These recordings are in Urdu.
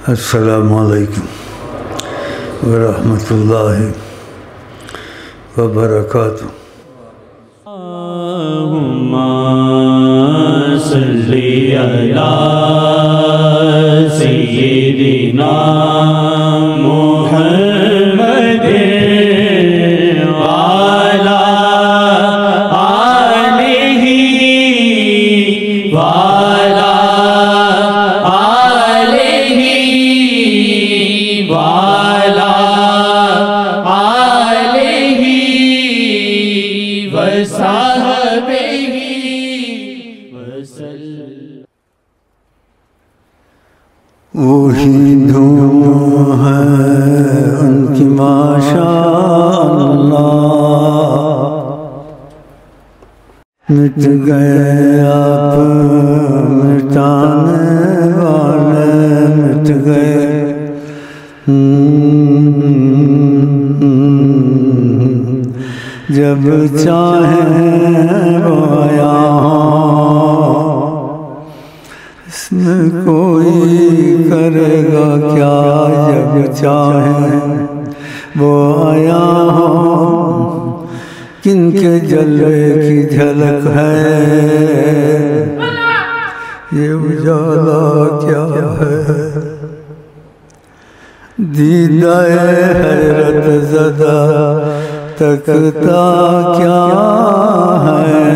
السلام علیکم ورحمۃ اللہ وبرکاتہ۔ اللہم صلی علی سیدنا محمد وعلی آلہ وعلی آلہ وعلی آلہ وصحبہ وسلم۔ وہی دھوم ہے ان کی ماشاء اللہ، مٹ گئے آپ مٹانے والے، مٹ گئے جب چاہیں وہ یہاں، اس میں کوئی کرے گا کیا، جب چاہیں وہ آیا ہو۔ کن کے جلوے کی جھلک ہے، یہ اجالا کیا ہے، دیدہ حیرت زدہ تکتا کیا ہے۔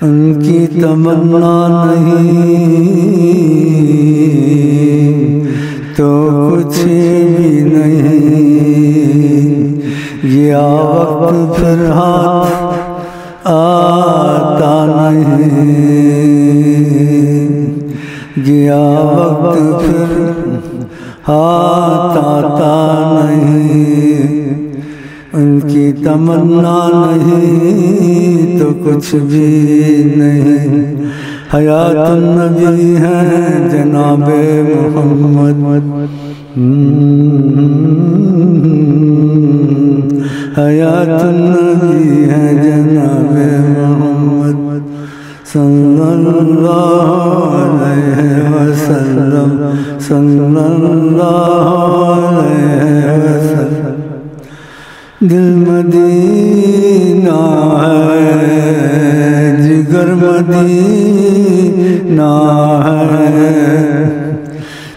ان کی تمنا نہیں تو کچھ بھی نہیں، گیا وقت پھر ہاتھ آتا نہیں، گیا وقت پھر ہاتھ آتا نہیں۔ ان کی تمنا نہیں تو کچھ بھی نہیں، حیات النبی ہے جناب محمد، حیات النبی ہے جناب محمد صلی اللہ علیہ وسلم، صلی اللہ علیہ وسلم۔ دل مدینہ ہے، جگر مدینہ ہے،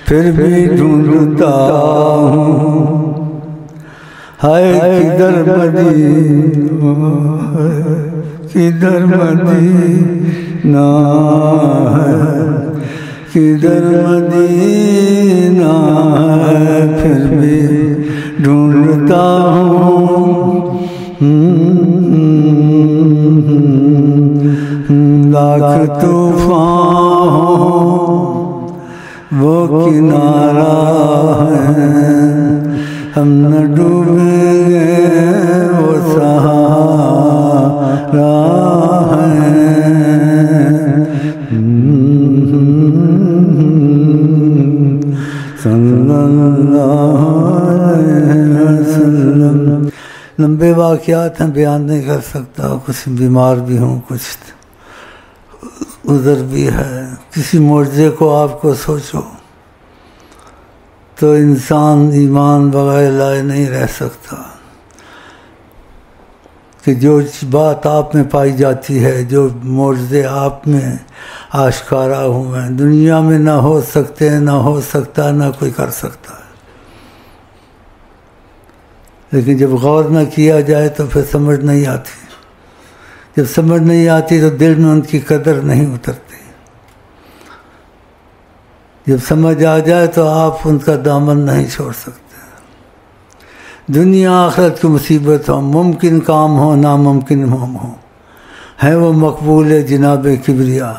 پھر بھی ڈھونڈتا ہوں ہے کدھر مدینہ ہے، کدھر مدینہ ہے، کدھر مدینہ ہے، پھر بھی ڈھونڈتا ہوں۔ لاکھ طوفان ہو وہ کنارہ ہے، ہم نہ ڈوبیں گے وہ سہارا ہے۔ صلی اللہ علیہ وسلم۔ لمبے واقعات ہیں، بیان نہیں کر سکتا، کچھ بیمار بھی ہوں، کچھ عذر بھی ہے۔ کسی معجزے کو آپ کو سوچو تو انسان ایمان بغیر لائے نہیں رہ سکتا، کہ جو بات آپ میں پائی جاتی ہے، جو معجزے آپ میں آشکارا ہوئے ہیں، دنیا میں نہ ہو سکتے، نہ ہو سکتا، نہ کوئی کر سکتا ہے۔ لیکن جب غور نہ کیا جائے تو پھر سمجھ نہیں آتی، جب سمجھ نہیں آتی تو دل میں ان کی قدر نہیں اترتی، جب سمجھ آ جائے تو آپ ان کا دامن نہیں چھوڑ سکتے۔ دنیا آخرت کی مصیبت ہو، ممکن کام ہو، ناممکن ہو، ہے وہ مقبول جناب کبریا،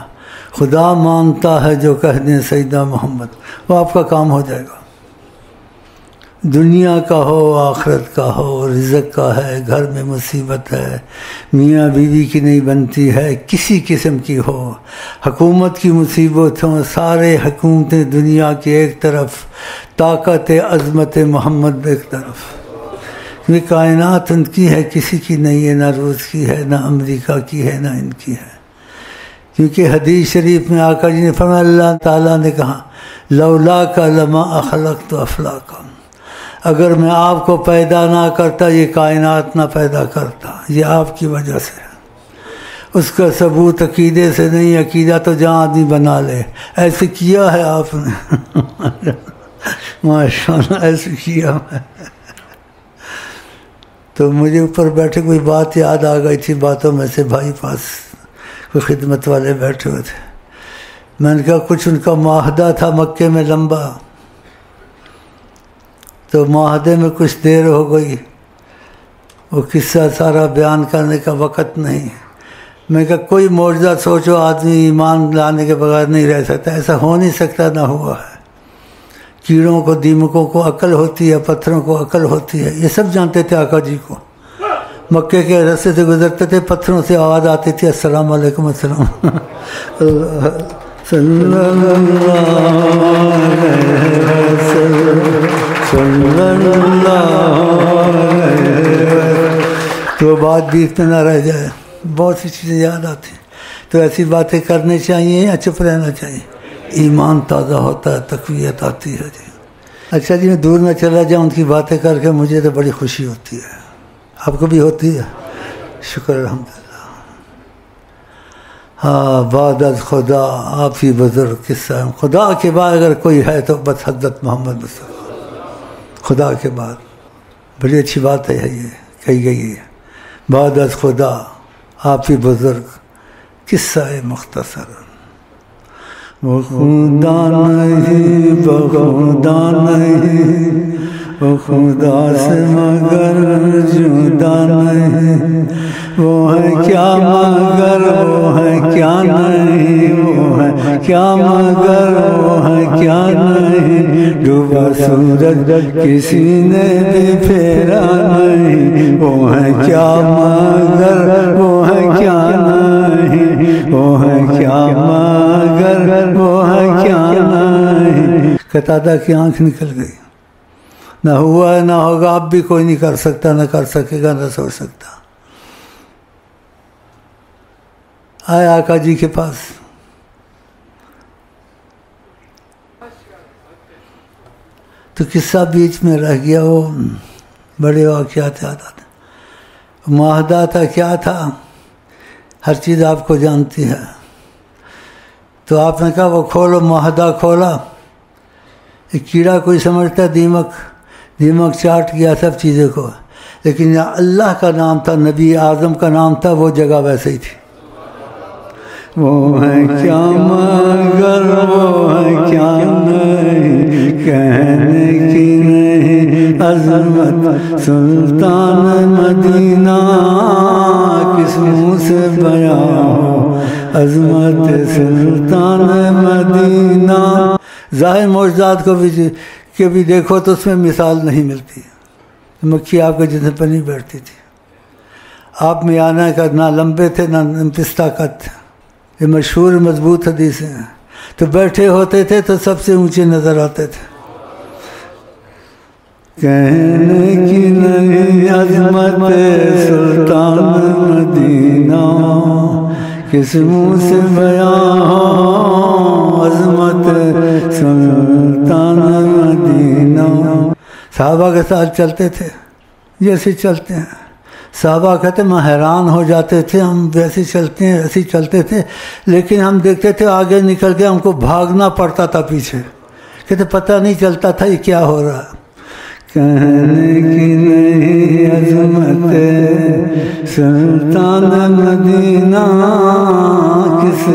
خدا مانتا ہے جو کہہ دیں سیدہ محمد، وہ آپ کا کام ہو جائے گا۔ دنیا کا ہو، آخرت کا ہو، رزق کا ہے، گھر میں مصیبت ہے، میاں بیوی کی نہیں بنتی ہے، کسی قسم کی ہو، حکومت کی مصیبت ہو، سارے حکومتیں دنیا کی ایک طرف، طاقت عظمت محمد ایک طرف، یہ کائنات ان کی ہے، کسی کی نہیں ہے، نہ روس کی ہے، نہ امریکہ کی ہے، نہ ان کی ہے۔ کیونکہ حدیث شریف میں آقا جی نے فرمایا، اللہ تعالیٰ نے کہا لولا کا لما اخلقت افلاکا، اگر میں آپ کو پیدا نہ کرتا یہ کائنات نہ پیدا کرتا، یہ آپ کی وجہ سے ہے۔ اس کا ثبوت عقیدے سے نہیں، عقیدہ تو جہاں آدمی بنا لے، ایسے کیا ہے آپ نے ماشاء اللہ ایسے کیا ہے۔ تو مجھے اوپر بیٹھے کوئی بات یاد آ گئی تھی باتوں میں سے، بھائی پاس کوئی خدمت والے بیٹھے ہوئے تھے، میں نے کہا کچھ ان کا معاہدہ تھا مکے میں لمبا، تو معاہدے میں کچھ دیر ہو گئی، وہ قصہ سارا بیان کرنے کا وقت نہیں۔ میں کہا کوئی معجزہ سوچو، آدمی ایمان لانے کے بغیر نہیں رہ سکتا، ایسا ہو نہیں سکتا، نہ ہوا ہے۔ کیڑوں کو دیمکوں کو عقل ہوتی ہے، پتھروں کو عقل ہوتی ہے، یہ سب جانتے تھے آقا جی کو۔ مکے کے راستے سے گزرتے تھے، پتھروں سے آواز آتی تھی السلام علیکم السلام صلی اللہ تو بات بیچ میں نہ رہ جائے، بہت سی چیزیں یاد آتی ہیں، تو ایسی باتیں کرنی چاہیے یا چپ رہنا چاہیے؟ ایمان تازہ ہوتا ہے، تقویت آتی ہے جی۔ اچھا جی، میں دور نہ چلا جاؤں، ان کی باتیں کر کے مجھے تو بڑی خوشی ہوتی ہے، آپ کو بھی ہوتی ہے؟ شکر الحمدللہ۔ ہاں، بعد از خدا آپ ہی بزرگ قصہ ہے، خدا کے بعد اگر کوئی ہے تو بس حضرت محمد مصطفیٰ، خدا کے بعد۔ بڑی اچھی بات ہے یہ کہی گئی ہے، بعد از خدا آپ ہی بزرگ قصہ مختصر۔ وہ خدا نہیں، بخدا نہیں، وہ خدا سے مگر جدا نہیں، وہ ہے کیا مگر وہ ہے کیا نہیں، وہ ہے کیا مگر وہ ہے کیا نہیں، ڈوبا سورج کسی نے بھی پھیرا نہیں، وہ ہے کیا مگر وہ ہے کیا نہیں، وہ ہے کیا مگر وہ ہے کیا نہیں۔ قتادہ کی آنکھ نکل گئی، نہ ہوا ہے نہ ہوگا، اب بھی کوئی نہیں کر سکتا، نہ کر سکے گا، نہ سوچ سکتا۔ آئے آقا جی کے پاس، تو قصہ بیچ میں رہ گیا، وہ بڑے واقعات یاد آتے۔ معاہدہ تھا، کیا تھا، ہر چیز آپ کو جانتی ہے۔ تو آپ نے کہا وہ کھولو، معاہدہ کھولا، ایک کیڑا کوئی سمجھتا دیمک، دیمک چاٹ گیا سب چیزوں کو، لیکن اللہ کا نام تھا، نبی اعظم کا نام تھا، وہ جگہ ویسے ہی تھی۔ وہ ہے کیا مگر وہ ہے کیا نہیں، کہنے کی نہیں عظمت سلطان مدینہ، کس منہ سے بیان ہو عظمت سلطان مدینہ۔ ظاہر معجزات کو بھی دیکھو تو اس میں مثال نہیں ملتی، مکھی آپ کے جسم پر نہیں بیٹھتی تھی، آپ میں آنا کا نہ لمبے تھے نہ پستہ قد تھے، یہ مشہور مضبوط حدیث ہیں۔ تو بیٹھے ہوتے تھے تو سب سے اونچے نظر آتے تھے۔ کہنے کی نہیں عظمت سلطان مدینہ، کس منہ سے بیان ہو عظمت سلطان مدینہ۔ صحابہ کے ساتھ چلتے تھے جیسے چلتے ہیں، صحابہ کہتے ہم حیران ہو جاتے تھے، ہم ویسے چلتے ہیں ایسے چلتے تھے، لیکن ہم دیکھتے تھے آگے نکل کے ہم کو بھاگنا پڑتا تھا پیچھے، کہتے پتہ نہیں چلتا تھا یہ کیا ہو رہا ہے۔ کہنے کی نہیں عظمت سلطان مدینہ، کس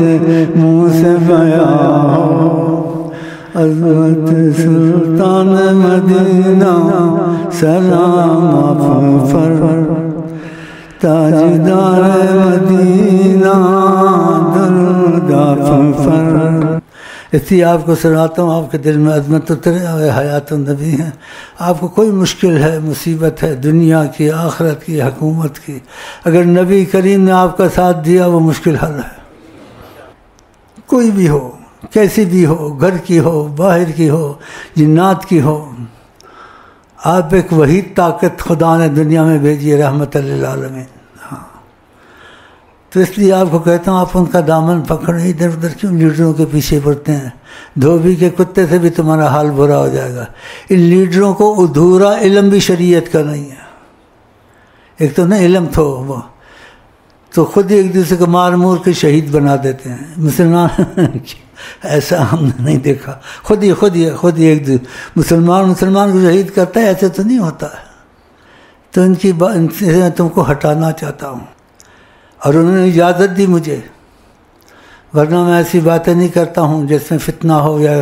منہ سے بیان ہو عظمت سلطان مدینہ۔ سلام فر تاجدار مدینہ، درود فر۔ اس لیے آپ کو سناتا ہوں، آپ کے دل میں عظمت اترے، اور حیات النبی ہیں۔ آپ کو کوئی مشکل ہے، مصیبت ہے، دنیا کی، آخرت کی، حکومت کی، اگر نبی کریم نے آپ کا ساتھ دیا وہ مشکل حل ہے۔ کوئی بھی ہو، کیسی بھی ہو، گھر کی ہو، باہر کی ہو، جنات کی ہو، آپ ایک وحید طاقت خدا نے دنیا میں بھیجی ہے، رحمت للعالمین۔ ہاں، تو اس لیے آپ کو کہتا ہوں آپ ان کا دامن پکڑیں، ادھر ادھر کیوں لیڈروں کے پیچھے پڑتے ہیں؟ دھوبی کے کتے سے بھی تمہارا حال برا ہو جائے گا۔ ان لیڈروں کو ادھورا علم بھی شریعت کا نہیں ہے۔ ایک تو نا علم وہ تو خود ہی ایک دوسرے کو مار مور کے شہید بنا دیتے ہیں مسلمان۔ ایسا ہم نے نہیں دیکھا، خود ہی ایک مسلمان کو شہید کرتا ہے، ایسے تو نہیں ہوتا ہے۔ تو ان سے میں تم کو ہٹانا چاہتا ہوں، اور انہوں نے اجازت دی مجھے، ورنہ میں ایسی باتیں نہیں کرتا ہوں جس میں فتنہ ہو یا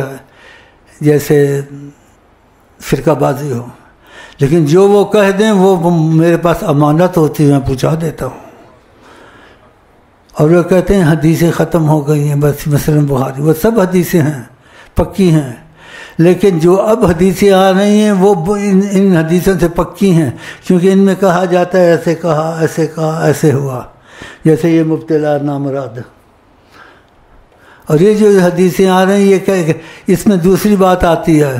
جیسے فرقہ بازی ہو، لیکن جو وہ کہہ دیں وہ میرے پاس امانت ہوتی ہے، میں پہنچا دیتا ہوں۔ اور وہ کہتے ہیں حدیثیں ختم ہو گئی ہیں بس، مثلا بخاری، وہ سب حدیثیں ہیں، پکی ہیں، لیکن جو اب حدیثیں آ رہی ہیں وہ ان حدیثوں سے پکی ہیں، کیونکہ ان میں کہا جاتا ہے ایسے کہا ایسے ہوا، جیسے یہ مبتلا نامراد۔ اور یہ جو حدیثیں آ رہی ہیں یہ اس میں دوسری بات آتی ہے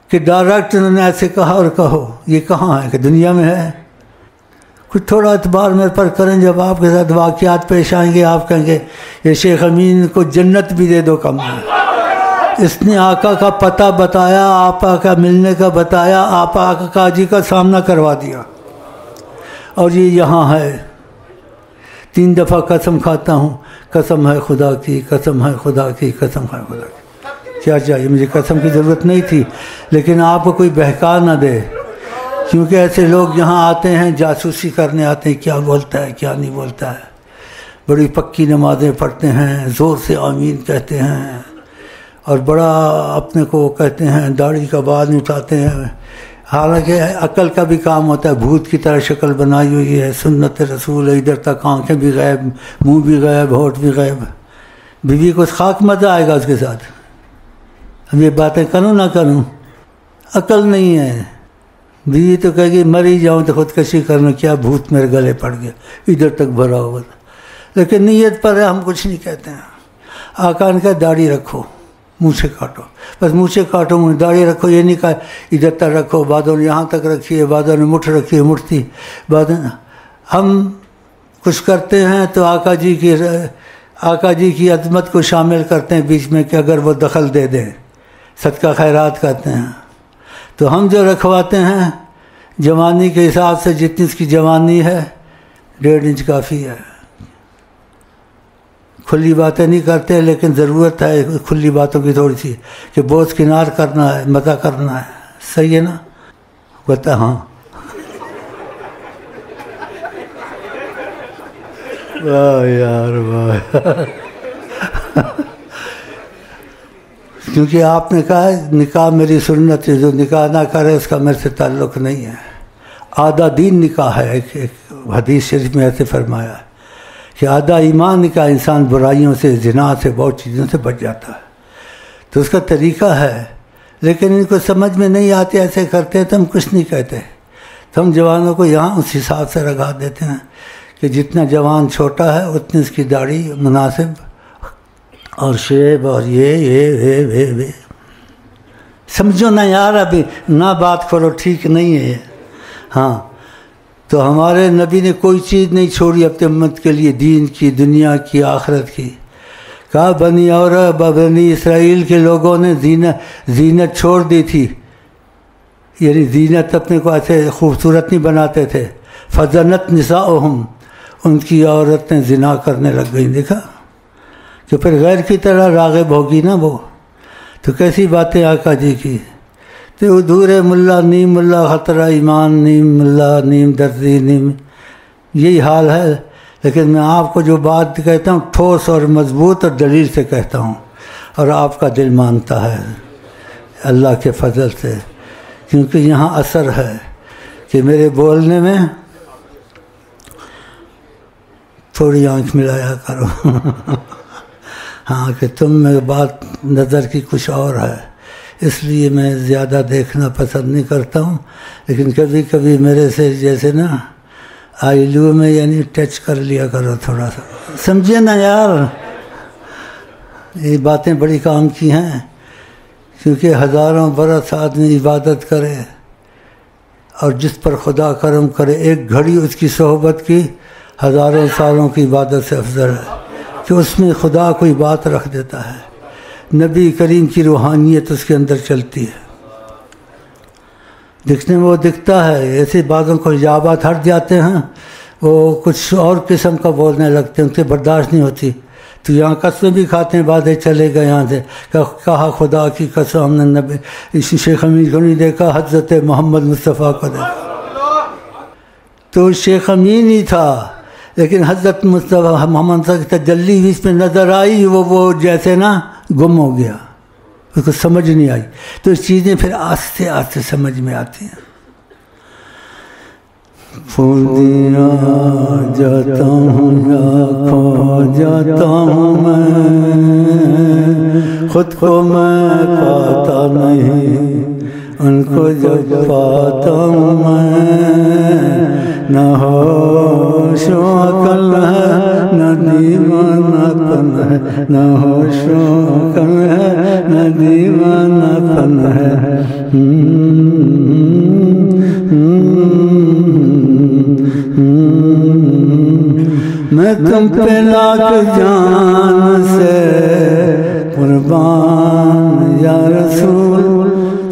کہ ڈائریکٹ انہوں نے ایسے کہا اور کہو، یہ کہاں ہے کہ دنیا میں ہے؟ کچھ تھوڑا اعتبار میرے پر کریں، جب آپ کے ساتھ واقعات پیش آئیں گے آپ کہیں گے یہ شیخ امین کو جنت بھی دے دو کم ہے، اس نے آقا کا پتہ بتایا، آقا کا ملنے کا بتایا، آقا کا جی کا سامنا کروا دیا، اور یہ یہاں ہے۔ 3 دفعہ قسم کھاتا ہوں، قسم ہے خدا کی، قسم ہے خدا کی، قسم ہے خدا کی۔ کیا چاہیے؟ مجھے قسم کی ضرورت نہیں تھی، لیکن آپ کو کوئی بہکا نہ دے، کیونکہ ایسے لوگ یہاں آتے ہیں جاسوسی کرنے آتے ہیں، کیا بولتا ہے کیا نہیں بولتا ہے، بڑی پکی نمازیں پڑھتے ہیں، زور سے آمین کہتے ہیں، اور بڑا اپنے کو کہتے ہیں، داڑھی کا بال اٹھاتے ہیں، حالانکہ عقل کا بھی کام ہوتا ہے، بھوت کی طرح شکل بنائی ہوئی ہے، سنت رسول ہے، ادھر تک آنکھیں بھی غائب، منہ بھی غائب، ہونٹ بھی غائب۔ بیوی کو خاک مزہ آئے گا اس کے ساتھ، اب یہ باتیں کروں نہ کروں، عقل نہیں ہے۔ بیوی تو کہے گی مر ہی جاؤں تو خودکشی کرنا، کیا بھوت میرے گلے پڑ گیا، ادھر تک بھرا ہوا، لیکن نیت پر ہے، ہم کچھ نہیں کہتے ہیں۔ آقا نے کہا داڑھی رکھو، مونچھیں کاٹو، بس مونچھیں کاٹو، داڑھی رکھو، یہ نہیں کہا ادھر تک رکھو، بعدوں نے یہاں تک رکھی ہے، بعدوں نے مٹھ رکھی ہے، مٹھتی بعدوں۔ ہم کچھ کرتے ہیں تو آقا جی کی عظمت کو شامل کرتے ہیں بیچ میں، کہ اگر وہ دخل دے دیں، صدقہ خیرات کرتے ہیں۔ تو ہم جو رکھواتے ہیں جوانی کے حساب سے، جتنی اس کی جوانی ہے 1.5 انچ کافی ہے، کھلی باتیں نہیں کرتے، لیکن ضرورت ہے کھلی باتوں کی تھوڑی سی، کہ بوجھ کنار کرنا ہے، مزہ کرنا ہے، صحیح ہے نا؟ بتا ہاں واہ یار واہ کیونکہ آپ نے کہا نکاح میری سنت ہے، جو نکاح نہ کرے اس کا میرے سے تعلق نہیں ہے۔ آدھا دین نکاح ہے، ایک حدیث شریف میں ایسے فرمایا ہے کہ آدھا ایمان نکاح، انسان برائیوں سے، زنا سے، بہت چیزوں سے بچ جاتا ہے۔ تو اس کا طریقہ ہے، لیکن ان کو سمجھ میں نہیں آتے، ایسے کرتے ہیں تو ہم کچھ نہیں کہتے، تو ہم جوانوں کو یہاں اس حساب سے رگا دیتے ہیں کہ جتنا جوان چھوٹا ہے اتنی اس کی داڑھی مناسب، اور شیب، اور یہ سمجھو نہ یار، ابھی نہ بات کرو، ٹھیک نہیں ہے یہ۔ ہاں تو ہمارے نبی نے کوئی چیز نہیں چھوڑی اپنے امت کے لیے، دین کی، دنیا کی، آخرت کی۔ کہا بنی اسرائیل کے لوگوں نے زینت چھوڑ دی تھی، یعنی زینت اپنے کو ایسے خوبصورت نہیں بناتے تھے۔ فزنت نساؤہم، ان کی عورتیں زنا کرنے لگ گئیں، دیکھا کہ پھر غیر کی طرح راغب ہوگی نا وہ، تو کیسی باتیں آقا جی کی۔ تو ادھورے ملا نیم ملا خطرہ ایمان، نیم ملا نیم درزی نیم، یہی حال ہے۔ لیکن میں آپ کو جو بات کہتا ہوں ٹھوس اور مضبوط اور دلیل سے کہتا ہوں، اور آپ کا دل مانتا ہے اللہ کے فضل سے، کیونکہ یہاں اثر ہے کہ میرے بولنے میں تھوڑی آنکھ ملایا کرو ہاں کہ تم میں بات نظر کی کچھ اور ہے، اس لیے میں زیادہ دیکھنا پسند نہیں کرتا ہوں، لیکن کبھی کبھی میرے سے جیسے نا آئی لو میں یعنی ٹچ کر لیا کرو تھوڑا سا، سمجھے نا یار۔ یہ باتیں بڑی کام کی ہیں، کیونکہ ہزاروں برس آدمی عبادت کرے اور جس پر خدا کرم کرے، ایک گھڑی اس کی صحبت کی ہزاروں سالوں کی عبادت سے افضل ہے کہ اس میں خدا کوئی بات رکھ دیتا ہے، نبی کریم کی روحانیت اس کے اندر چلتی ہے، دکھنے میں وہ دکھتا ہے، ایسے بعضوں کو حجابات ہٹ جاتے ہیں، وہ کچھ اور قسم کا بولنے لگتے ہیں، ان سے برداشت نہیں ہوتی، تو یہاں قسمیں بھی کھاتے ہیں، بعدیں چلے گئے یہاں سے، کہا خدا کی قسم ہم نے نبی شیخ امین کو نہیں دیکھا، حضرت محمد مصطفیٰ کو دیکھا، تو شیخ امین ہی تھا، لیکن حضرت مصطفیٰ محمد صلی اللہ علیہ وسلم کی تجلی بھی اس میں نظر آئی، وہ جیسے نا گم ہو گیا، اس کو سمجھ نہیں آئی، تو اس چیزیں پھر آہستہ آہستہ سمجھ میں آتی ہیں۔ پھولیا جاتا ہوں یا کھو جاتا ہوں میں، خود کو میں پاتا نہیں، ان کو جب پاتا ہوں میں، نہ ہوش و عقل ہے نہ دیوانہ پن ہے، نہ ہوش و عقل ہے نہ دیوانہ پن ہے، میں تم پہ لاکھ جان سے قربان یا رسول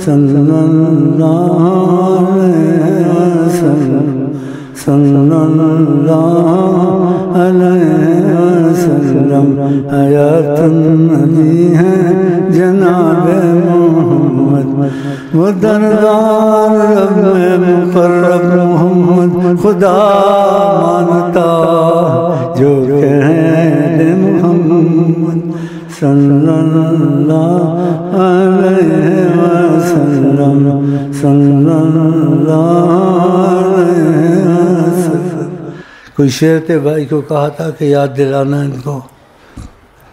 صلی اللہ علیہ وسلم، صلی اللہ علیہ وسلم، حیات النبی ہے جناب محمد، وہ دربار رب مقرب محمد خدا مانتا جو کہے محمد صلی اللہ علیہ وسلم، صلی اللہ علیہ وسلم۔ کوئی شعر تھے بھائی کو کہا تھا کہ یاد دلانا ان کو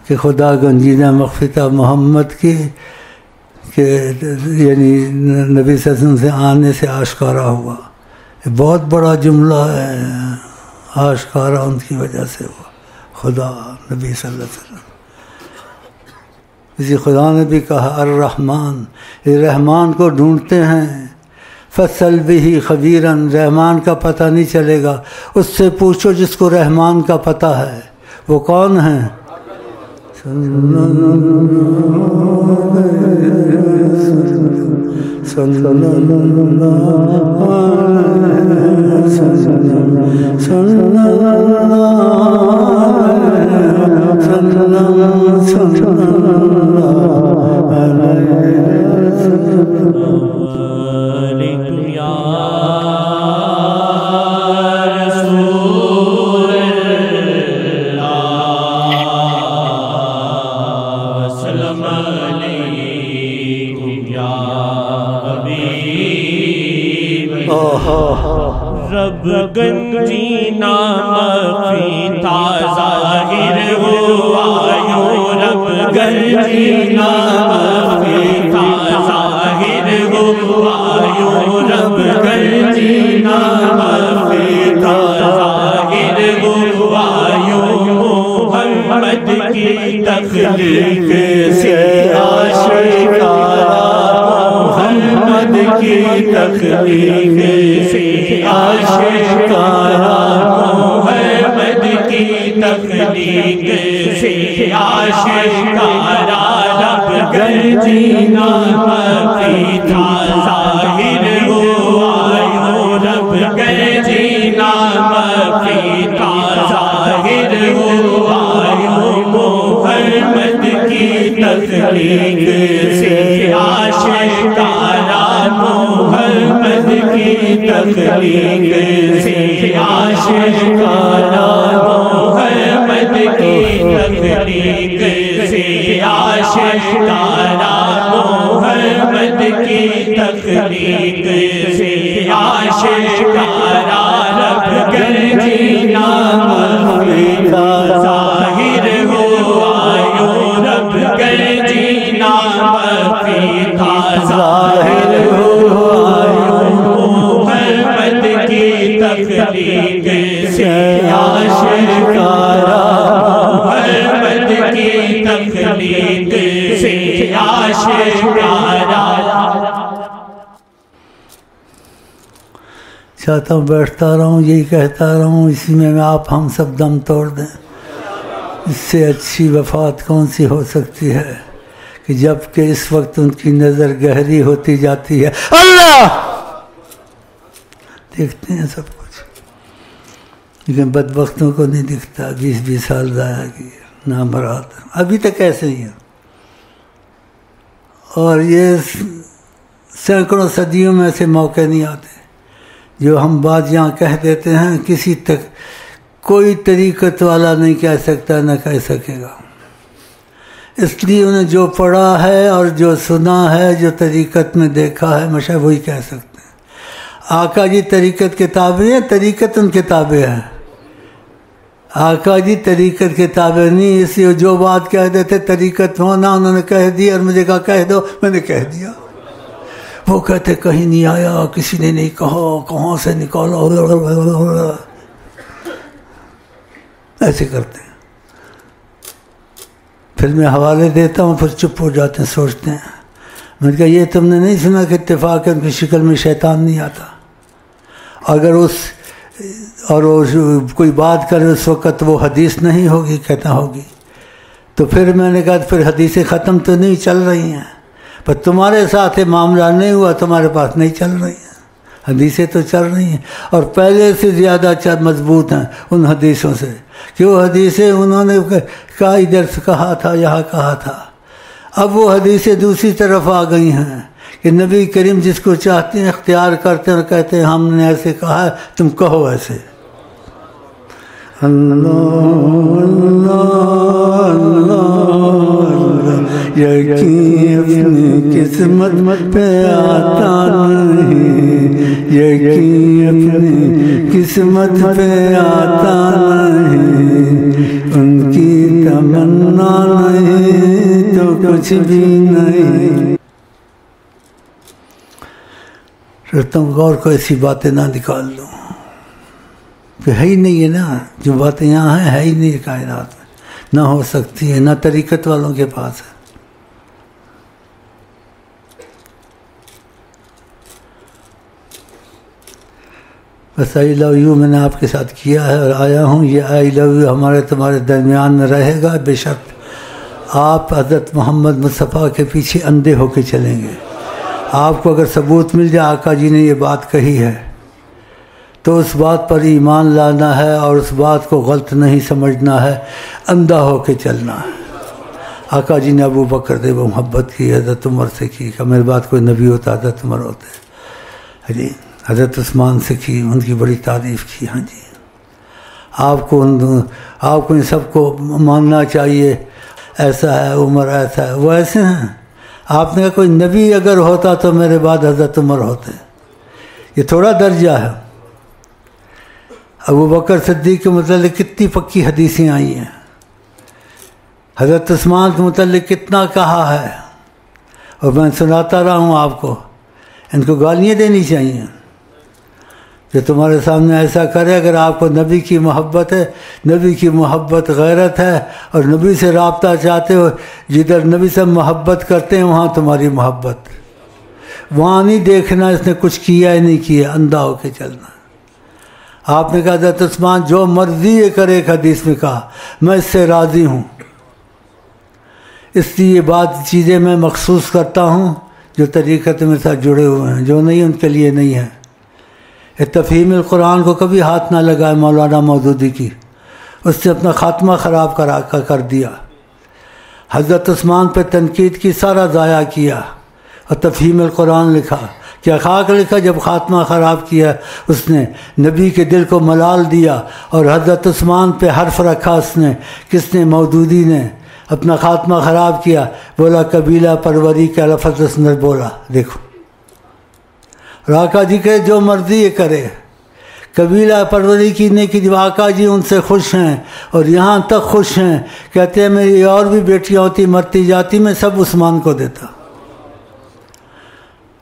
کہ خدا گنجیدہ مغفرت محمد کی، کہ یعنی نبی صلی اللہ علیہ وسلم سے آنے سے آشکارا ہوا، یہ بہت بڑا جملہ ہے، آشکارا ان کی وجہ سے ہوا، خدا نبی صلی اللہ علیہ وسلم۔ اسی خدا نے بھی کہا الرحمن، یہ رحمان کو ڈھونڈتے ہیں، فصل بھی خبیرن، رحمان کا پتہ نہیں چلے گا، اس سے پوچھو جس کو رحمان کا پتہ ہے، وہ کون ہے؟ رب گنجینا مغفیتا ظاہر ہوا یوں، رب گنجینا مغفیتا ظاہر ہوا یوں، رب گنجینا مغفیتا ظاہر ہوا یوں، محمد کی تخلیق سے آشکارا، محمد کی تخلیق سے آشکارا، محمد کی تخلیق سے آشکارا، رب گنجینا مغفیتا ظاہر ہوا یوں، رب گنجینا مغفیتا ظاہر ہوا یوں، محمد کی تخلیق سے آشکارا، محمد کی تخلیق سے آشکارا، محمد کی تخلیق سے آشکارا، محمد کی تخلیق سے آشکارا، رب گنجینا مغفیتا ظاہر ہوا یوں، رب گنجینا مغفیتا ظاہر ہوا یوں، محمد کی تخلیق سے آشکارا، محمد کی تخلیق سے آشکارا۔ چاہتا ہوں بیٹھتا رہوں، یہی کہتا رہوں، اسی میں آپ ہم سب دم توڑ دیں۔ اس سے اچھی وفات کون سی ہو سکتی ہے کہ جب کہ اس وقت ان کی نظر گہری ہوتی جاتی ہے۔ اللہ دیکھتے ہیں سب کچھ، لیکن بدبختوں کو نہیں دکھتا۔ 20 سال ضائع کیے، نامراد ابھی تک ایسے ہی ہیں، اور یہ سینکڑوں صدیوں میں ایسے موقع نہیں آتے جو ہم بات یہاں کہہ دیتے ہیں، کسی تک کوئی طریقت والا نہیں کہہ سکتا، نہ کہہ سکے گا۔ اس لیے انہیں جو پڑھا ہے اور جو سنا ہے، جو طریقت میں دیکھا ہے، ہمیشہ وہی کہہ سکتے ہیں۔ آقا جی طریقت کتابیں ہیں، طریقت ان کتابیں ہیں۔ آقا جی طریقت کتابیں نہیں، اس لیے جو بات کہہ دیتے طریقت ہونا، انہوں نے کہہ دیا اور مجھے کہا کہہ دو، میں نے کہہ دیا۔ وہ کہتے کہیں نہیں آیا، کسی نے نہیں کہا، کہاں سے نکالا، ایسے کرتے ہیں۔ پھر میں حوالے دیتا ہوں، پھر چپ ہو جاتے ہیں، سوچتے ہیں۔ میں نے کہا یہ تم نے نہیں سنا کہ اتفاق ان کی شکل میں شیطان نہیں آتا؟ اگر کوئی بات کرے اس وقت وہ حدیث نہیں ہوگی، کہتا ہوگی۔ تو پھر میں نے کہا پھر حدیثیں ختم تو نہیں چل رہی ہیں، پر تمہارے ساتھ یہ معاملہ نہیں ہوا، تمہارے پاس نہیں چل رہی ہیں، حدیثیں تو چل رہی ہیں، اور پہلے سے زیادہ مضبوط ہیں ان حدیثوں سے، کہ وہ حدیثیں انہوں نے کہا ادھر سے کہا تھا، یہاں کہا تھا۔ اب وہ حدیثیں دوسری طرف آ گئی ہیں کہ نبی کریم جس کو چاہتے ہیں اختیار کرتے ہیں اور کہتے ہیں ہم نے ایسے کہا ہے، تم کہو ایسے۔ اللہ یقین اپنی قسمت پہ آتا نہیں، یقین اپنی قسمت پہ آتا نہیں، ان کی تمنا نہیں تو کچھ بھی نہیں۔ تم غور کو ایسی باتیں نہ نکال دو کہ ہے ہی نہیں ہے نا، جو باتیں یہاں ہیں ہے ہی نہیں کائنات میں، نہ ہو سکتی ہے، نہ طریقت والوں کے پاس ہے۔ بس آئی لو یو میں نے آپ کے ساتھ کیا ہے اور آیا ہوں، یہ آئی لو یو ہمارے تمہارے درمیان میں رہے گا بے شک۔ آپ حضرت محمد مصطفیٰ کے پیچھے اندھے ہو کے چلیں گے۔ آپ کو اگر ثبوت مل جائے آقا جی نے یہ بات کہی ہے تو اس بات پر ایمان لانا ہے اور اس بات کو غلط نہیں سمجھنا ہے، اندھا ہو کے چلنا ہے۔ آقا جی نے ابو بکر سے وہ محبت کی، حضرت عمر سے کی، کہ میرے بعد کوئی نبی ہوتا حضرت عمر ہوتے، جی حضرت عثمان سے کی، ان کی بڑی تعریف کی۔ ہاں جی آپ کو ان سب کو ماننا چاہیے، ایسا ہے عمر، ایسا ہے، وہ ایسے ہیں۔ آپ نے کہا کوئی نبی اگر ہوتا تو میرے بعد حضرت عمر ہوتے، یہ تھوڑا درجہ ہے۔ ابو بکر صدیق کے متعلق کتنی پکی حدیثیں آئی ہیں، حضرت عثمان کے متعلق کتنا کہا ہے، اور میں سناتا رہا ہوں آپ کو۔ ان کو گالیاں دینی چاہیے کہ تمہارے سامنے ایسا کرے۔ اگر آپ کو نبی کی محبت ہے، نبی کی محبت غیرت ہے، اور نبی سے رابطہ چاہتے ہو، جدھر نبی سے محبت کرتے ہیں وہاں تمہاری محبت، وہاں نہیں دیکھنا اس نے کچھ کیا ہے نہیں کیا، اندھا ہو کے چلنا۔ آپ نے کہا حضرت عثمان جو مرضی یہ کرے، ایک حدیث میں کہا میں اس سے راضی ہوں، اس لیے یہ چیزیں میں مخصوص کرتا ہوں جو طریقت میں ساتھ جڑے ہوئے ہیں، جو نہیں ان کے لیے نہیں ہے۔ تفہیم القرآن کو کبھی ہاتھ نہ لگائے مولانا مودودی کی، اس نے اپنا خاتمہ خراب کر دیا۔ حضرت عثمان پہ تنقید کی، سارا ضائع کیا، اور تفہیم القرآن لکھا، کیا خاک لکھا جب خاتمہ خراب کیا اس نے، نبی کے دل کو ملال دیا، اور حضرت عثمان پہ حرف رکھا اس نے، کس نے؟ مودودی نے اپنا خاتمہ خراب کیا، بولا قبیلہ پروری کا لفظ اس نے بولا۔ دیکھو آقا جی کہ جو مرضی یہ کرے، قبیلہ پروری کی نہیں کی، آقا جی ان سے خوش ہیں، اور یہاں تک خوش ہیں کہتے ہیں میری اور بھی بیٹیاں ہوتی مرتی جاتی میں سب عثمان کو دیتا۔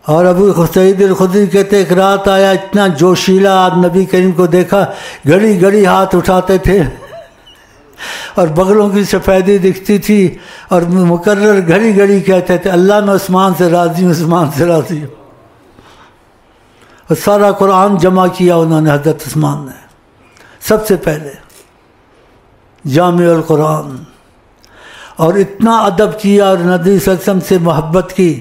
اور ابو سعید الخدری کہتے ایک رات آیا اتنا جوشیلا، آپ نبی کریم کو دیکھا گھڑی گھڑی ہاتھ اٹھاتے تھے، اور بغلوں کی سفیدی دکھتی تھی، اور مقرر گھڑی گھڑی کہتے تھے اللہ میں عثمان سے راضی ہوں، عثمان سے راضی ہوں۔ اور سارا قرآن جمع کیا انہوں نے حضرت عثمان نے سب سے پہلے، جامع القرآن، اور اتنا ادب کیا اور نبی صلی اللہ علیہ وسلم سے محبت کی،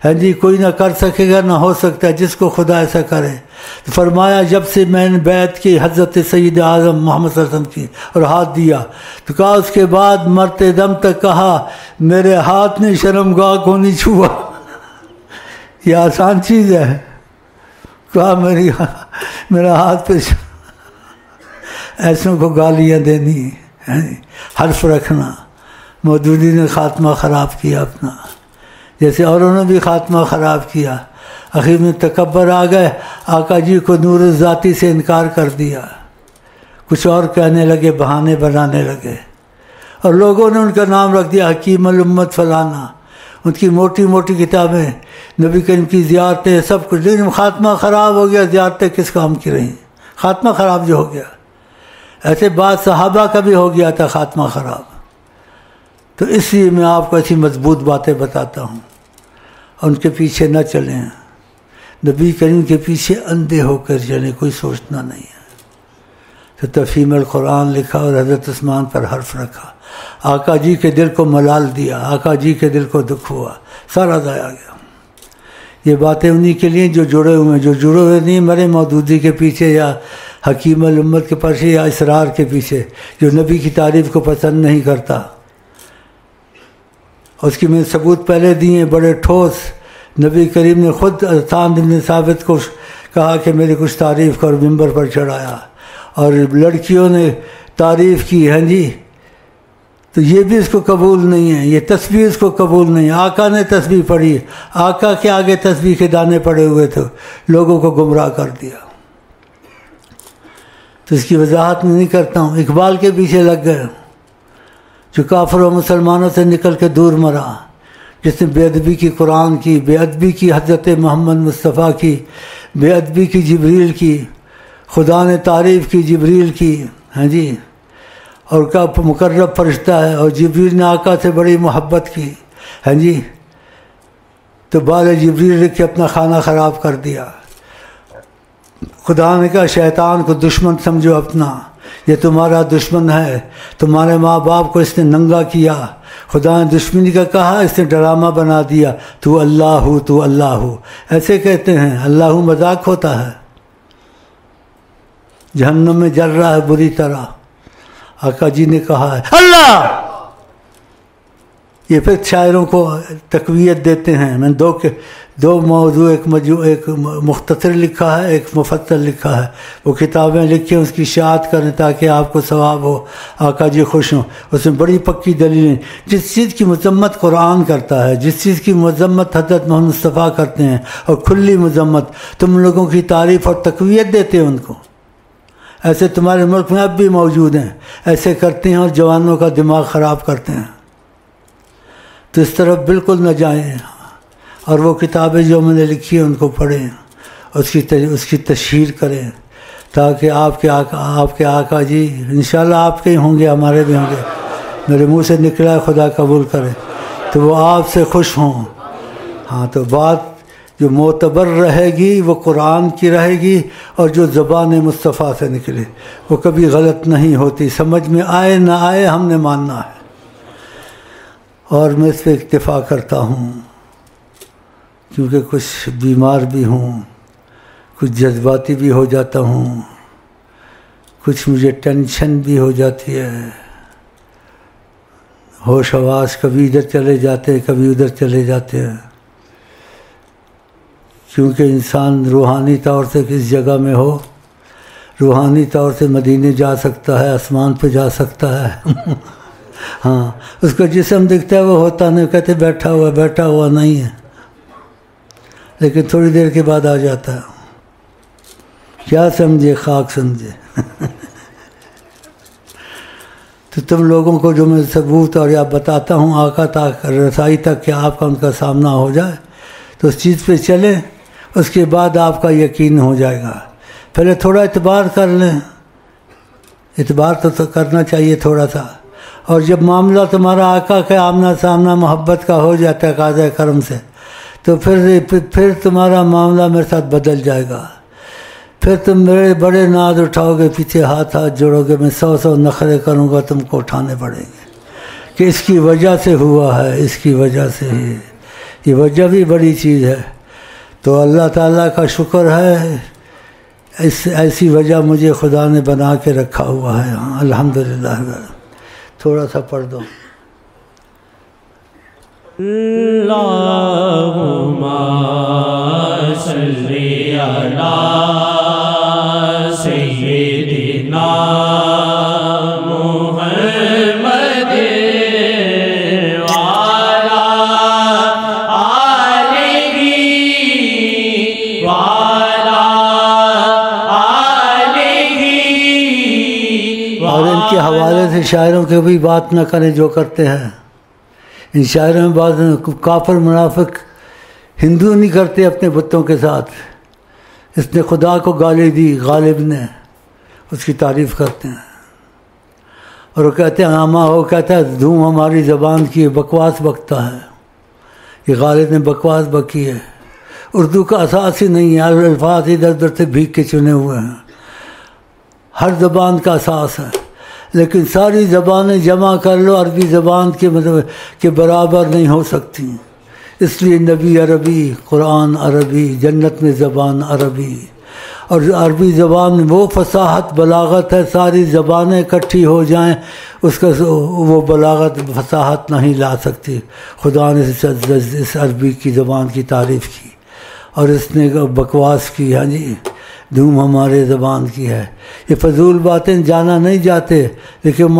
ہاں جی، کوئی نہ کر سکے گا نہ ہو سکتا ہے جس کو خدا ایسا کرے۔ تو فرمایا جب سے میں نے بیعت کی حضرت سید اعظم محمد صلی اللہ علیہ وسلم کی اور ہاتھ دیا، تو کہا اس کے بعد مرتے دم تک کہا میرے ہاتھ نے شرمگاہ کو نہیں چھوا۔ یہ آسان چیز ہے، کہا میرا ہاتھ پہ ایسوں کو گالیاں دینی، حرف رکھنا۔ مودودی نے خاتمہ خراب کیا اپنا، جیسے اوروں نے بھی خاتمہ خراب کیا۔ آخر میں تکبر آ گئے، آقا جی کو نور ذاتی سے انکار کر دیا، کچھ اور کہنے لگے، بہانے بنانے لگے، اور لوگوں نے ان کا نام رکھ دیا حکیم الامت فلانا۔ ان کی موٹی موٹی کتابیں، نبی کریم کی زیارتیں، سب کچھ، لیکن خاتمہ خراب ہو گیا۔ زیارتیں کس کام کی رہیں؟ خاتمہ خراب جو ہو گیا۔ ایسے بعض صحابہ کا بھی ہو گیا تھا خاتمہ خراب۔ تو اس لیے میں آپ کو ایسی مضبوط باتیں بتاتا ہوں، ان کے پیچھے نہ چلیں، نبی کریم کے پیچھے اندھے ہو کر چلیں، کوئی سوچنا نہیں ہے۔ تو تفہیم القرآن لکھا اور حضرت عثمان پر حرف رکھا، آقا جی کے دل کو ملال دیا، آقا جی کے دل کو دکھ ہوا، سارا ضائع گیا۔ یہ باتیں انہی کے لیے جو جڑے ہوئے ہیں، جو جڑے ہوئے نہیں مرے مودودی کے پیچھے یا حکیم الامت کے پیچھے یا اسرار کے پیچھے، جو نبی کی تعریف کو پسند نہیں کرتا۔ اس کی میں ثبوت پہلے دیے بڑے ٹھوس۔ نبی کریم نے خود حسان بن ثابت کو کہا کہ میری کچھ تعریف کر، ممبر پر چڑھایا، اور لڑکیوں نے تعریف کی، ہاں جی، تو یہ بھی اس کو قبول نہیں ہے، یہ تسبیح اس کو قبول نہیں ہے۔ آقا نے تسبیح پڑھی، آقا کے آگے تسبیح کے دانے پڑے ہوئے تھے، لوگوں کو گمراہ کر دیا۔ تو اس کی وضاحت میں نہیں کرتا ہوں۔ اقبال کے پیچھے لگ گئے، جو کافر و مسلمانوں سے نکل کے دور مرا، جس نے بے ادبی کی قرآن کی، بے ادبی کی حضرت محمد مصطفیٰ کی، بے ادبی کی جبریل کی، خدا نے تعریف کی جبریل کی، ہاں جی، اور کا مقرب فرشتہ ہے، اور جبریل نے آقا سے بڑی محبت کی، ہاں جی، تو بال جبریل رکھ کے اپنا کھانا خراب کر دیا۔ خدا نے کہا شیطان کو دشمن سمجھو اپنا، یہ تمہارا دشمن ہے، تمہارے ماں باپ کو اس نے ننگا کیا، خدا نے دشمنی کا کہا، اس نے ڈرامہ بنا دیا، تو اللہ ہو، تو اللہ ہو، ایسے کہتے ہیں۔ اللہ مذاق ہوتا ہے، جہنم میں جل رہا ہے بری طرح، آقا جی نے کہا ہے اللہ۔ یہ پھر شاعروں کو تقویت دیتے ہیں۔ میں دو موضوع، ایک مختصر لکھا ہے، ایک مفصل لکھا ہے، وہ کتابیں لکھیں، اس کی اشاعت کریں تاکہ آپ کو ثواب ہو، آقا جی خوش ہوں۔ اس میں بڑی پکی دلیلیں، جس چیز کی مذمت قرآن کرتا ہے، جس چیز کی مذمت حضرت محمد مصطفیٰ کرتے ہیں، اور کھلی مذمت، تم لوگوں کی تعریف اور تقویت دیتے ہیں ان کو۔ ایسے تمہارے ملک میں اب بھی موجود ہیں، ایسے کرتے ہیں اور جوانوں کا دماغ خراب کرتے ہیں۔ تو اس طرف بالکل نہ جائیں، اور وہ کتابیں جو میں نے لکھی ہیں ان کو پڑھیں، اس کی تشہیر کریں، تاکہ آپ کے آقا جی انشاءاللہ آپ کے ہی ہوں گے، ہمارے بھی ہوں گے، میرے منہ سے نکلا ہے خدا قبول کرے، تو وہ آپ سے خوش ہوں۔ ہاں، تو بات جو معتبر رہے گی وہ قرآن کی رہے گی، اور جو زبان مصطفیٰ سے نکلے وہ کبھی غلط نہیں ہوتی، سمجھ میں آئے نہ آئے ہم نے ماننا ہے۔ اور میں اس پہ اکتفا کرتا ہوں، کیونکہ کچھ بیمار بھی ہوں، کچھ جذباتی بھی ہو جاتا ہوں، کچھ مجھے ٹینشن بھی ہو جاتی ہے، ہوش حواس کبھی ادھر چلے جاتے ہیں، کبھی ادھر چلے جاتے ہیں، کیونکہ انسان روحانی طور سے کس جگہ میں ہو، روحانی طور سے مدینے جا سکتا ہے، آسمان پہ جا سکتا ہے ہاں، اس کا جسم دکھتا ہے وہ ہوتا نہیں، کہتے بیٹھا ہوا نہیں ہے، لیکن تھوڑی دیر کے بعد آ جاتا ہے۔ کیا سمجھے، خاک سمجھے تو تم لوگوں کو جو میں ثبوت اور یا بتاتا ہوں آقا تک رسائی تک کہ آپ کا ان کا سامنا ہو جائے، تو اس چیز پہ چلیں، اس کے بعد آپ کا یقین ہو جائے گا۔ پہلے تھوڑا اعتبار کر لیں، اعتبار تو کرنا چاہیے تھوڑا سا، اور جب معاملہ تمہارا آقا کا آمنا سامنا محبت کا ہو جاتا ہے قاضِ کرم سے، تو پھر تمہارا معاملہ میرے ساتھ بدل جائے گا۔ پھر تم میرے بڑے ناز اٹھاؤ گے، پیچھے ہاتھ جوڑو گے، میں 100 نخرے کروں گا، تم کو اٹھانے پڑیں گے کہ اس کی وجہ سے ہوا ہے، اس کی وجہ سے ہی، یہ وجہ بھی بڑی چیز ہے۔ تو اللہ تعالیٰ کا شکر ہے، ایسی وجہ مجھے خدا نے بنا کے رکھا ہوا ہے۔ الحمدللہ۔ تھوڑا سا پڑھ دو۔ اللہم صلی علی سیدنا محمد وعلی آلہ وعلی آلہ۔ اور ان کے حوالے سے شاعروں کے بھی بات نہ کریں جو کرتے ہیں۔ ان شاعروں میں بعض کافر منافق ہندو نہیں کرتے اپنے بتوں کے ساتھ، اس نے خدا کو گالی دی، غالب نے، اس کی تعریف کرتے ہیں اور وہ کہتے ہیں عامہ ہو، کہتا ہے دھوم ہماری زبان کی بکواس بکتا ہے، یہ غالب نے بکواس بکی ہے۔ اردو کا اساس ہی نہیں ہے، الفاظ ادھر ادھر سے بھیگ کے چنے ہوئے ہیں، ہر زبان کا اساس ہے، لیکن ساری زبانیں جمع کر لو عربی زبان کے مطلب کے برابر نہیں ہو سکتی، اس لیے نبی عربی، قرآن عربی، جنت میں زبان عربی، اور عربی زبان میں وہ فصاحت بلاغت ہے، ساری زبانیں اکٹھی ہو جائیں اس کا وہ بلاغت فصاحت نہیں لا سکتی۔ خدا نے اس عربی کی زبان کی تعریف کی اور اس نے بکواس کی، ہاں جی دھوم ہمارے زبان کی ہے۔ یہ فضول باتیں جانا نہیں جاتے، لیکن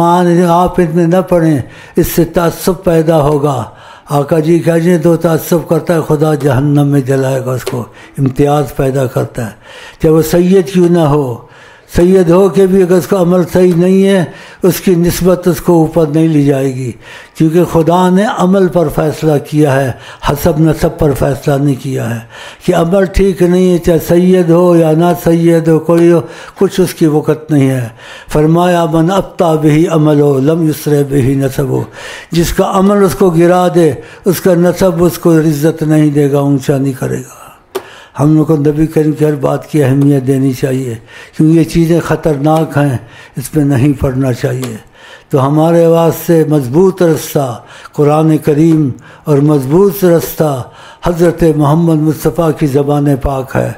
آپ ان میں نہ پڑھیں، اس سے تعصب پیدا ہوگا۔ آقا جی کہتے تو تعصب کرتا ہے خدا جہنم میں جلائے گا اس کو، امتیاز پیدا کرتا ہے، چاہے وہ سید کیوں نہ ہو، سید ہو کے بھی اگر اس کا عمل صحیح نہیں ہے اس کی نسبت اس کو اوپر نہیں لی جائے گی، کیونکہ خدا نے عمل پر فیصلہ کیا ہے، حسب نسب پر فیصلہ نہیں کیا ہے کہ عمل ٹھیک نہیں ہے چاہے سید ہو یا نہ سید ہو، کوئی ہو، کچھ اس کی وقت نہیں ہے۔ فرمایا من ابطا بہی عمل ہو لم یسرع بہی نسب ہو، جس کا عمل اس کو گرا دے اس کا نسب اس کو عزت نہیں دے گا، اونچا نہیں کرے گا۔ ہم لوگ کو نبی کریم کی ہر بات کی اہمیت دینی چاہیے، کیونکہ یہ چیزیں خطرناک ہیں، اس پہ نہیں پڑھنا چاہیے۔ تو ہمارے واسطے مضبوط رستہ قرآن کریم اور مضبوط رستہ حضرت محمد مصطفیٰ کی زبان پاک ہے،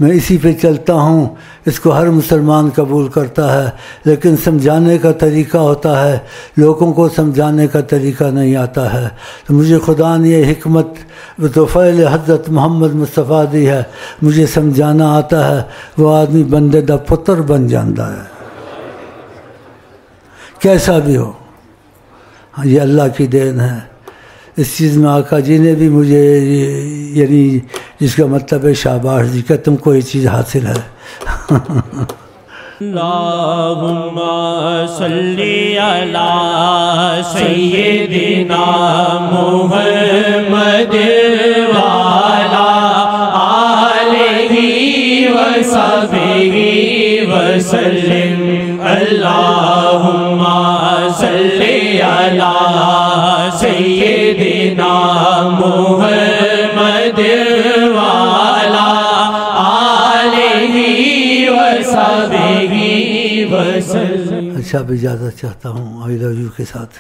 میں اسی پہ چلتا ہوں، اس کو ہر مسلمان قبول کرتا ہے، لیکن سمجھانے کا طریقہ ہوتا ہے، لوگوں کو سمجھانے کا طریقہ نہیں آتا ہے۔ تو مجھے خدا نے یہ حکمت بطفیل حضرت محمد مصطفیٰ دی ہے، مجھے سمجھانا آتا ہے، وہ آدمی بندے دا پتر بن جاتا ہے، کیسا بھی ہو۔ یہ اللہ کی دین ہے۔ اس چیز میں آقا جی نے بھی مجھے یعنی جس کا مطلب ہے شاباش جی کہ تم کو یہ چیز حاصل ہے۔ اللہم صلی علی سیدنا محمد وعلی آلہ وصحبہ وسلم۔ اللہم صلی علی سیدنا محمد وعلی آلہ وصحبہ وسلم۔ اچھا اب اجازت چاہتا ہوں آئی لو یو کے ساتھ۔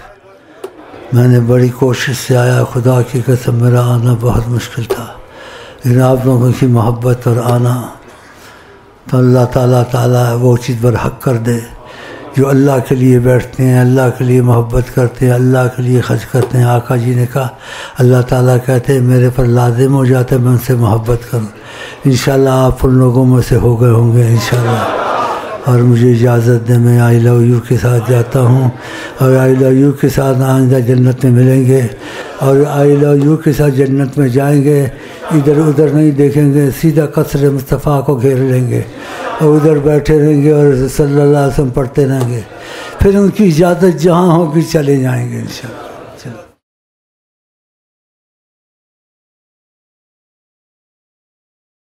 میں نے بڑی کوشش سے آیا، خدا کی قسم میرا آنا بہت مشکل تھا، لیکن آپ لوگوں کی محبت اور آنا تو اللہ تعالیٰ وہ چیز برحق کر دے جو اللہ کے لیے بیٹھتے ہیں، اللہ کے لیے محبت کرتے ہیں، اللہ کے لیے خرچ کرتے ہیں۔ آقا جی نے کہا اللہ تعالیٰ کہتے ہیں میرے پر لازم ہو جاتا ہے میں ان سے محبت کروں، انشاءاللہ آپ ان لوگوں میں سے ہو گئے ہوں گے انشاءاللہ۔ اور مجھے اجازت دیں، میں آئی لو یو کے ساتھ جاتا ہوں، اور آئی لو یو کے ساتھ آئندہ جنت میں ملیں گے، اور آئی لو یو کے ساتھ جنت میں جائیں گے، ادھر ادھر نہیں دیکھیں گے، سیدھا قصر مصطفیٰ کو گھیر لیں گے اور ادھر بیٹھے رہیں گے اور صلی اللہ علیہ وسلم پڑھتے رہیں گے، پھر ان کی اجازت جہاں ہوگی چلے جائیں گے انشاءاللہ۔